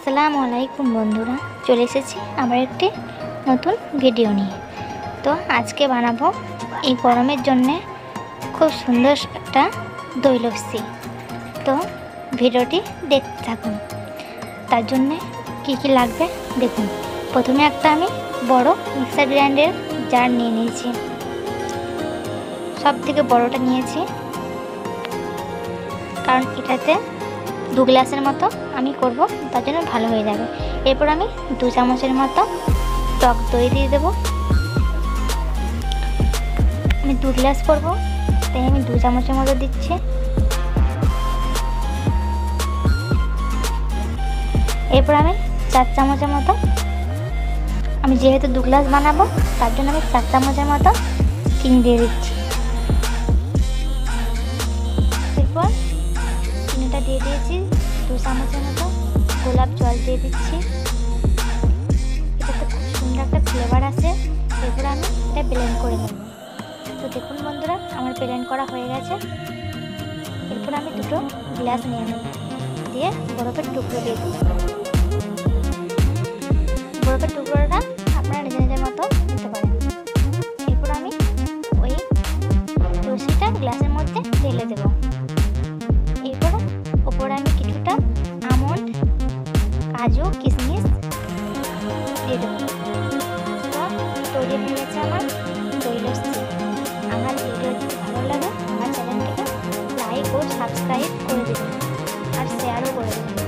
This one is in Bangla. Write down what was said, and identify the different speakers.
Speaker 1: আসসালামু আলাইকুম বন্ধুরা, চলে এসেছি আবার একটি নতুন ভিডিও নিয়ে। তো আজকে বানাবো এই গরমের জন্যে খুব সুন্দর একটা দই লস্যি। তো ভিডিওটি দেখতে থাকুন। তার জন্যে কী কী লাগবে দেখুন। প্রথমে একটা আমি বড় মিক্সার গ্রাইন্ডার জার নিয়ে নিয়েছি, সব থেকে বড়টা নিয়েছি কারণ এটাতে 2 গ্লাসের মতো আমি করব, তার জন্য ভালো হয়ে যাবে। এরপর আমি 2 চামচের মতো টক দই দিয়ে দেবো। আমি 2 গ্লাস করব, তাই আমি 2 চামচের মতো দিচ্ছি। এরপর আমি 4 চামচের মতো, আমি যেহেতু 2 গ্লাস বানাবো তার জন্য আমি 4 চামচের মতো চিনি দিয়ে দিচ্ছি। এরপর চিনিটা দিয়ে দিয়েছি, 2 চামচের মতো গোলাপ জল দিয়ে দিচ্ছি। এটাতে খুব সুন্দর একটা ফ্লেভার আসে। এরপর আমি এটা ব্লেন্ড করে নেব। তো দেখুন বন্ধুরা, আমার ব্লেন্ড করা হয়ে গেছে। এরপর আমি 2টো গ্লাস নিয়ে নেব, দিয়ে বরফের টুকরো দিয়ে দেব। বরফের টুকরোটা আপনারা নিজের মতো দিতে পারেন। এরপর আমি ওই লস্যিটা গ্লাসের মধ্যে ঢেলে দেব। এরপর ওপরে আমি কিছুটা আমন্ড, কাজু, কিশমিশ দিয়ে দেবো। তো তৈরি হয়ে গেছে আমার দই লস্যি। আমার ভিডিও যদি ভালো লাগে আমার চ্যানেলটাকে লাইক ও সাবস্ক্রাইব করে দেবেন আর শেয়ারও করে দেবেন।